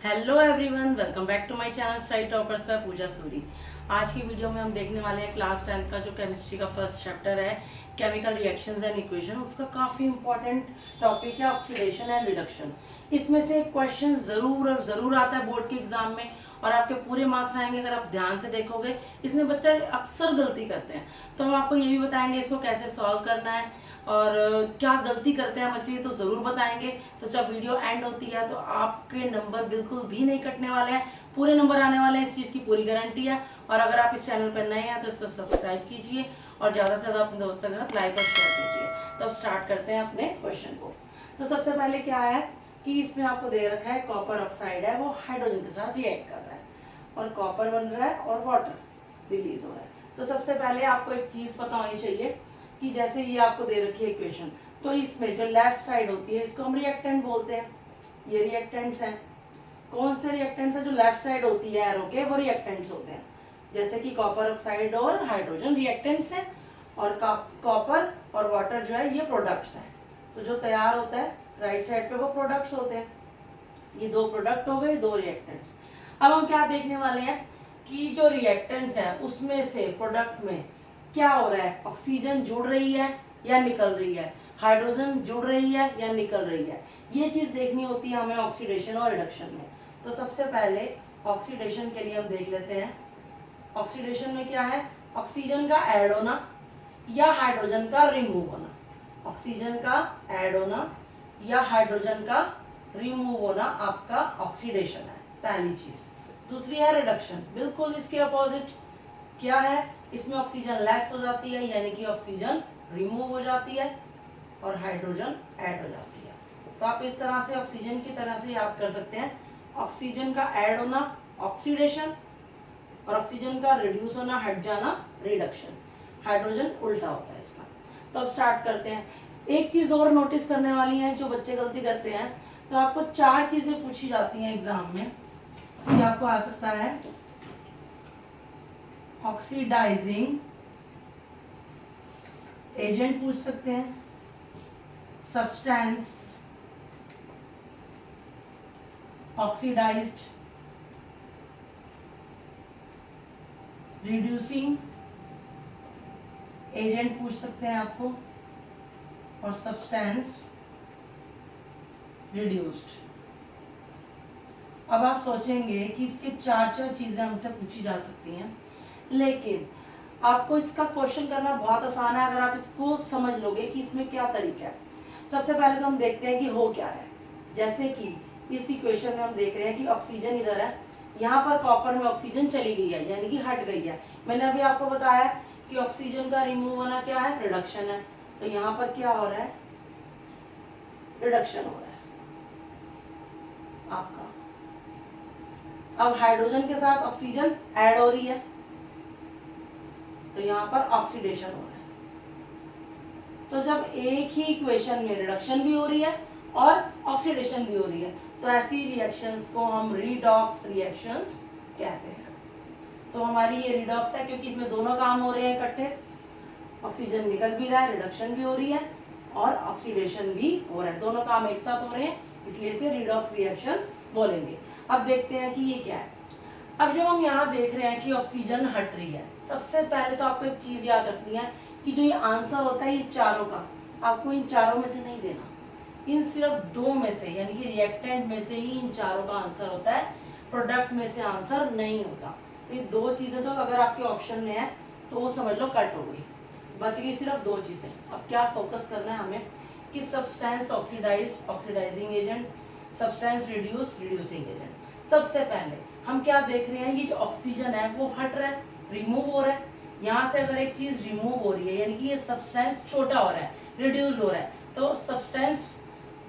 Hello everyone, welcome back to my channel study toppers by Pooja Suri. आज की video में हम देखने वाले हैं क्लास 10 का जो केमिस्ट्री का फर्स्ट चैप्टर है केमिकल रिएक्शंस एंड इक्वेशन। उसका काफ़ी इंपॉर्टेंट टॉपिक है ऑक्सीडेशन एंड रिडक्शन। इसमें से एक क्वेश्चन ज़रूर आता है बोर्ड के एग्जाम में और आपके पूरे मार्क्स आएंगे अगर आप ध्यान से देखोगे। इसमें बच्चे अक्सर गलती करते हैं, तो हम आपको ये भी बताएंगे इसको कैसे सॉल्व करना है और क्या गलती करते हैं बच्चे, तो ज़रूर बताएंगे। तो जब वीडियो एंड होती है तो आपके नंबर बिल्कुल भी नहीं कटने वाले हैं, पूरे नंबर आने वाले हैं, इस चीज़ की पूरी गारंटी है। और अगर आप इस चैनल पर नए हैं तो इसको सब्सक्राइब कीजिए और ज़्यादा से ज़्यादा अपने दोस्तों के साथ लाइक और शेयर कीजिए। तो अब स्टार्ट करते हैं अपने क्वेश्चन को। तो सबसे पहले क्या है कि इसमें आपको दे रखा है कॉपर ऑक्साइड है, वो हाइड्रोजन के साथ रिएक्ट कर रहा है और कॉपर बन रहा है और वाटर रिलीज हो रहा है। तो सबसे पहले आपको एक चीज़ पता होनी चाहिए कि जैसे ये आपको दे रखी है इक्वेशन, तो इसमें जो लेफ्ट साइड होती है इसको हम रिएक्टेंट बोलते हैं। ये रिएक्टेंट्स हैं। कौन से रिएक्टेंट्स हैं? जो लेफ्ट साइड होती है एरो के, वो रिएक्टेंट्स होते हैं। जैसे कि कॉपर ऑक्साइड और हाइड्रोजन रिएक्टेंट्स हैं और कॉपर और वाटर जो है ये प्रोडक्ट्स हैं। तो जो तैयार होता है राइट साइड पे वो प्रोडक्ट्स होते हैं। ये दो प्रोडक्ट हो गए, दो रिएक्टेंट्स। अब हम क्या देखने वाले हैं कि जो रिएक्टेंट्स है उसमें से प्रोडक्ट में क्या हो रहा है, ऑक्सीजन जुड़ रही है या निकल रही है, हाइड्रोजन जुड़ रही है या निकल रही है। ये चीज देखनी होती है हमें ऑक्सीडेशन और रिडक्शन में। तो सबसे पहले ऑक्सीडेशन के लिए हम देख लेते हैं। ऑक्सीडेशन में क्या है, ऑक्सीजन का ऐड होना या हाइड्रोजन का रिमूव होना। ऑक्सीजन का ऐड होना या हाइड्रोजन का रिमूव होना आपका ऑक्सीडेशन है, पहली चीज। दूसरी है रिडक्शन, बिल्कुल इसके अपोजिट। क्या है, इसमें ऑक्सीजन लेस हो जाती है यानी कि ऑक्सीजन रिमूव हो जाती है और हाइड्रोजन ऐड हो जाती है। तो आप इस तरह से ऑक्सीजन की तरह से याद कर सकते हैं। ऑक्सीजन का ऐड होना ऑक्सीडेशन और ऑक्सीजन का रिड्यूस होना, हट जाना, रिडक्शन। हाइड्रोजन उल्टा होता है इसका। तो अब स्टार्ट करते हैं। एक चीज और नोटिस करने वाली है, जो बच्चे गलती करते हैं, तो आपको चार चीजें पूछी जाती हैं एग्जाम में। ये आपको आ सकता है ऑक्सीडाइजिंग एजेंट पूछ सकते हैं, सब्सटेंस ऑक्सीडाइज्ड, रिड्यूसिंग एजेंट पूछ सकते हैं आपको, और सब्सटेंस रिड्यूस्ड। अब आप सोचेंगे कि इसके चार चीजें हमसे पूछी जा सकती हैं, लेकिन आपको इसका क्वेश्चन करना बहुत आसान है अगर आप इसको समझ लोगे कि इसमें क्या तरीका है। सबसे पहले तो हम देखते हैं कि हो क्या है। जैसे कि इस इक्वेशन में हम देख रहे हैं कि ऑक्सीजन इधर है, यहाँ पर कॉपर में ऑक्सीजन चली गई है यानी कि हट गई है। मैंने अभी आपको बताया कि ऑक्सीजन का रिमूव होना क्या है, रिडक्शन है। तो यहाँ पर क्या हो रहा है, रिडक्शन हो रहा है आपका। अब हाइड्रोजन के साथ ऑक्सीजन ऐड हो रही है तो यहाँ पर ऑक्सीडेशन हो रहा है। तो जब एक ही इक्वेशन में रिडक्शन भी हो रही है और ऑक्सीडेशन भी हो रही है तो ऐसी रिएक्शंस को हम रिडॉक्स रिएक्शंस कहते हैं। तो हमारी ये रिडॉक्स है क्योंकि इसमें दोनों काम हो रहे हैं इकट्ठे। ऑक्सीजन निकल भी रहा है, रिडक्शन भी हो रही है और ऑक्सीडेशन भी हो रहा है, दोनों काम एक साथ हो रहे हैं, इसलिए इसे रिडॉक्स रिएक्शन बोलेंगे। अब देखते हैं कि ये क्या है। अब जब हम यहाँ देख रहे हैं कि ऑक्सीजन हट रही है, सबसे पहले तो आपको एक चीज याद रखनी है कि जो ये आंसर होता है इस चारों का, आपको इन चारों में से नहीं देना, इन सिर्फ दो में से यानी कि रिएक्टेंट में से ही इन चारों का आंसर होता है, प्रोडक्ट में से आंसर नहीं होता। तो ये दो चीजें तो अगर आपके ऑप्शन में है तो वो समझ लो कट हो गई, बच गई सिर्फ दो चीजें। अब क्या फोकस करना है हमें कि substance oxidise oxidising agent, substance reduce reducing agent. सबसे पहले हम क्या देख रहे हैं, ये जो ऑक्सीजन है वो हट रहा है, रिमूव हो रहा है। यहाँ से अगर एक चीज रिमूव हो रही है यानी कि ये सब्सटेंस छोटा हो रहा है, रिड्यूस्ड हो रहा है, तो सब्सटेंस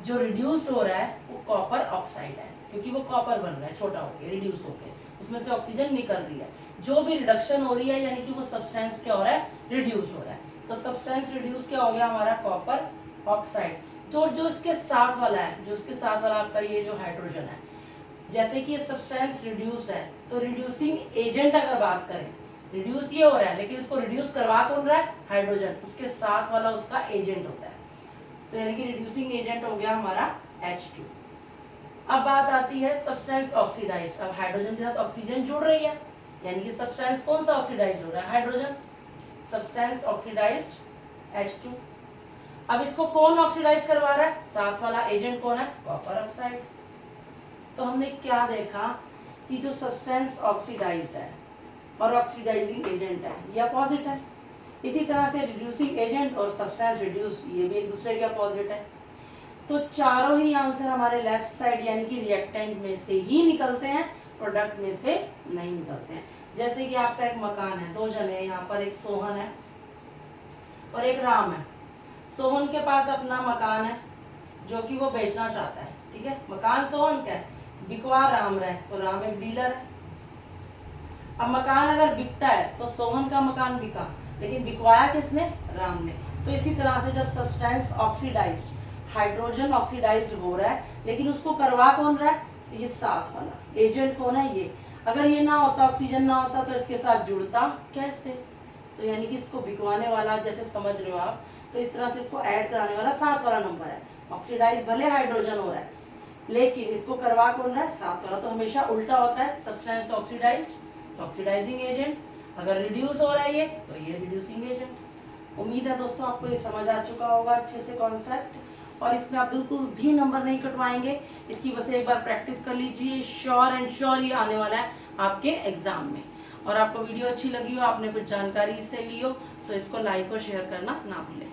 जो रिड्यूस्ड हो रहा है वो कॉपर ऑक्साइड है क्योंकि वो कॉपर बन रहा है छोटा होकर, रिड्यूस होकर, उसमें से ऑक्सीजन निकल रही है। जो भी रिडक्शन हो रही है यानी कि वो सब्सटेंस क्या हो रहा है, रिड्यूस हो रहा है। तो सब्सटेंस रिड्यूस क्या हो गया हमारा, कॉपर ऑक्साइड। जो इसके साथ वाला है, जो इसके साथ वाला आपका ये जो हाइड्रोजन है, जैसे कि ये सब्सटेंस रिड्यूस है तो रिड्यूसिंग एजेंट अगर बात करें, रिड्यूस ये हो रहा है लेकिन इसको रिड्यूस करवा कौन रहा है, हाइड्रोजन, उसके साथ वाला उसका एजेंट होता है। तो यानी कि रिड्यूसिंग एजेंट हो गया हमारा H2। अब बात आती है सब्सटेंस ऑक्सीडाइज्ड। अब हाइड्रोजन के साथ ऑक्सीजन जुड़ रही है, यानी कि सब्सटेंस कौन सा ऑक्सीडाइज हो रहा है? हाइड्रोजन। Substance oxidised H2। अब इसको कौन ऑक्सीडाइज करवा रहा है? साथ वाला एजेंट कौन है? Copper oxide. तो हमने क्या देखा कि जो सब्सटेंस ऑक्सीडाइज्ड है और ऑक्सीडाइजिंग एजेंट है ये अपोजिट है। इसी तरह से रिड्यूसिंग एजेंट और सब्सटेंस रिड्यूस ये भी एक दूसरे के अपोजिट है। तो चारों ही आंसर हमारे लेफ्ट साइड यानी कि रिएक्टेंट में से ही निकलते हैं, प्रोडक्ट में से नहीं निकलते हैं। जैसे कि आपका एक मकान है, दो जने, यहाँ पर एक सोहन है और एक राम है। सोहन के पास अपना मकान है जो कि वो बेचना चाहता है, ठीक है। मकान सोहन का है, बिकवा राम रहे, तो राम एक डीलर है। अब मकान अगर बिकता है तो सोहन का मकान बिका, लेकिन बिकवाया किसने? राम ने। तो इसी तरह से जब सब्सटेंस ऑक्सीडाइज्ड, हाइड्रोजन ऑक्सीडाइज्ड हो रहा है, लेकिन उसको करवा कौन रहा है? तो ये साथ वाला एजेंट कौन है? ये। अगर ये ना होता, ऑक्सीजन ना होता, तो इसके साथ जुड़ता कैसे? तो यानी कि इसको बिकवाने वाला, जैसे समझ रहे हो आप, तो इस तरह से इसको ऐड कराने वाला साथ वाला नंबर है। ऑक्सीडाइज भले हाइड्रोजन हो रहा है, लेकिन इसको करवा कौन रहा है? साथ वाला। तो हमेशा उल्टा होता है, सब्सटेंस ऑक्सीडाइज्ड ऑक्सीडाइजिंग एजेंट, अगर रिड्यूस हो रहा है ये तो ये रिड्यूसिंग एजेंट। उम्मीद है दोस्तों आपको ये समझ आ चुका होगा अच्छे से कॉन्सेप्ट, और इसमें आप बिल्कुल भी नंबर नहीं कटवाएंगे। इसकी वजह से एक बार प्रैक्टिस कर लीजिए, श्योर एंड श्योर ये आने वाला है आपके एग्जाम में। और आपको वीडियो अच्छी लगी हो, आपने कुछ जानकारी इससे ली हो, तो इसको लाइक और शेयर करना ना भूलें।